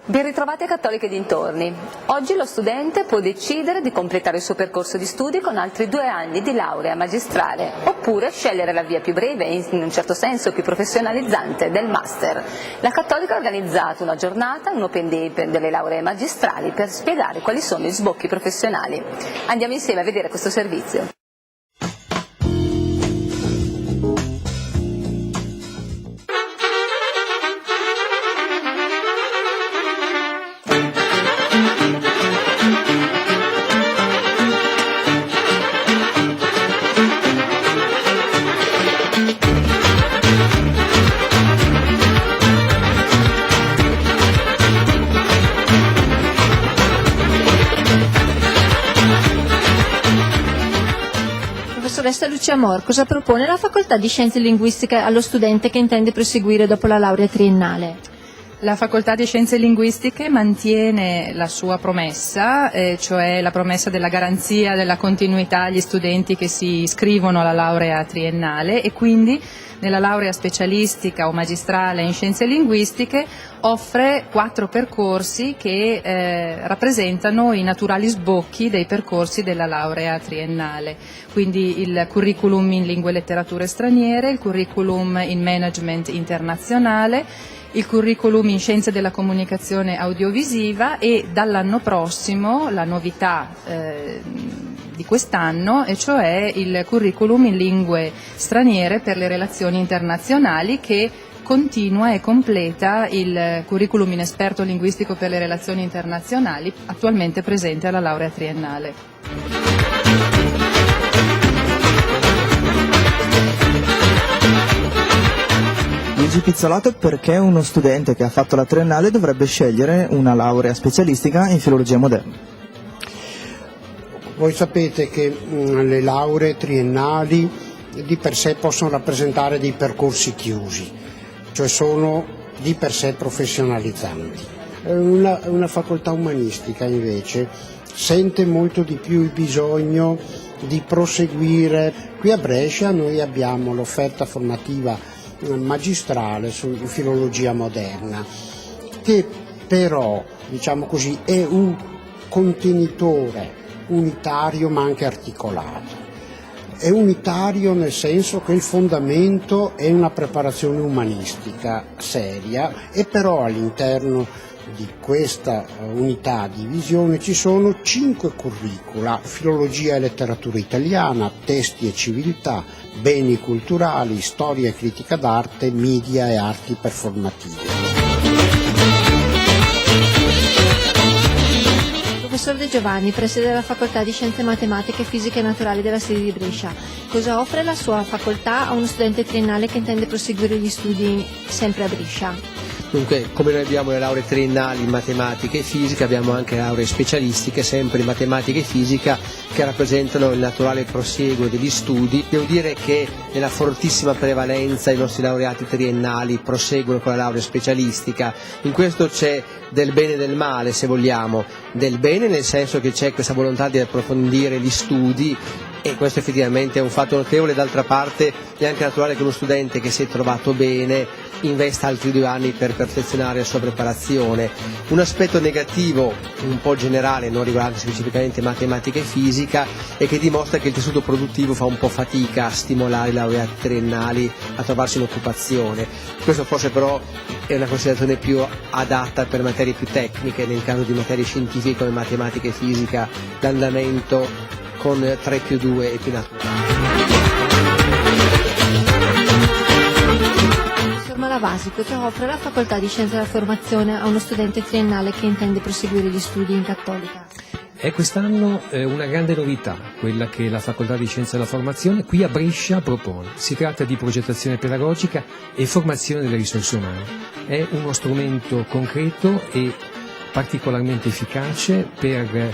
Ben ritrovate Cattoliche dintorni. Oggi lo studente può decidere di completare il suo percorso di studi con altri 2 anni di laurea magistrale, oppure scegliere la via più breve e in un certo senso più professionalizzante del master. La Cattolica ha organizzato una giornata, un open day delle lauree magistrali per spiegare quali sono gli sbocchi professionali. Andiamo insieme a vedere questo servizio. Professoressa Lucia Mor, cosa propone la Facoltà di Scienze Linguistiche allo studente che intende proseguire dopo la laurea triennale? La Facoltà di Scienze Linguistiche mantiene la sua promessa, cioè la promessa della garanzia della continuità agli studenti che si iscrivono alla laurea triennale, e quindi nella laurea specialistica o magistrale in Scienze Linguistiche offre 4 percorsi che rappresentano i naturali sbocchi dei percorsi della laurea triennale. Quindi il curriculum in lingue e letterature straniere, il curriculum in management internazionale, il curriculum in scienze della comunicazione audiovisiva e dall'anno prossimo la novità di quest'anno, e cioè il curriculum in lingue straniere per le relazioni internazionali, che continua e completa il curriculum in esperto linguistico per le relazioni internazionali attualmente presente alla laurea triennale. Luigi Pizzolato, perché uno studente che ha fatto la triennale dovrebbe scegliere una laurea specialistica in filologia moderna? Voi sapete che le lauree triennali di per sé possono rappresentare dei percorsi chiusi, cioè sono di per sé professionalizzanti. Una facoltà umanistica invece sente molto di più il bisogno di proseguire. Qui a Brescia noi abbiamo l'offerta formativa magistrale su filologia moderna, che però, diciamo così, è un contenitore unitario ma anche articolato. È unitario nel senso che il fondamento è una preparazione umanistica seria, e però all'interno di questa unità di visione ci sono 5 curricula: filologia e letteratura italiana, testi e civiltà, beni culturali, storia e critica d'arte, media e arti performative. Professor De Giovanni, preside della Facoltà di Scienze Matematiche, Fisiche e Naturali della sede di Brescia. Cosa offre la sua facoltà a uno studente triennale che intende proseguire gli studi sempre a Brescia? Dunque, come noi abbiamo le lauree triennali in matematica e fisica, abbiamo anche lauree specialistiche sempre in matematica e fisica, che rappresentano il naturale prosieguo degli studi. Devo dire che nella fortissima prevalenza i nostri laureati triennali proseguono con la laurea specialistica. In questo c'è del bene e del male, se vogliamo. Del bene nel senso che c'è questa volontà di approfondire gli studi, e questo effettivamente è un fatto notevole. D'altra parte è anche naturale che uno studente che si è trovato bene investa altri 2 anni per perfezionare la sua preparazione. Un aspetto negativo un po' generale, non riguardante specificamente matematica e fisica, è che dimostra che il tessuto produttivo fa un po' fatica a stimolare i laureati triennali a trovarsi un'occupazione. Questo forse però è una considerazione più adatta per materie più tecniche. Nel caso di materie scientifiche come matematica e fisica l'andamento con 3+2 è più naturale. Malavasi, cosa offre la Facoltà di Scienze della Formazione a uno studente triennale che intende proseguire gli studi in Cattolica? È quest'anno una grande novità, quella che la Facoltà di Scienze della Formazione qui a Brescia propone. Si tratta di progettazione pedagogica e formazione delle risorse umane. È uno strumento concreto e particolarmente efficace per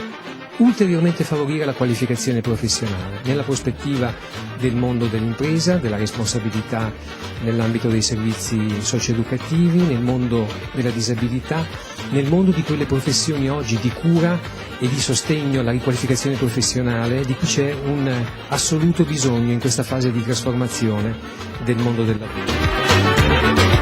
ulteriormente favorire la qualificazione professionale nella prospettiva del mondo dell'impresa, della responsabilità nell'ambito dei servizi socioeducativi, nel mondo della disabilità, nel mondo di quelle professioni oggi di cura e di sostegno alla riqualificazione professionale di cui c'è un assoluto bisogno in questa fase di trasformazione del mondo del lavoro.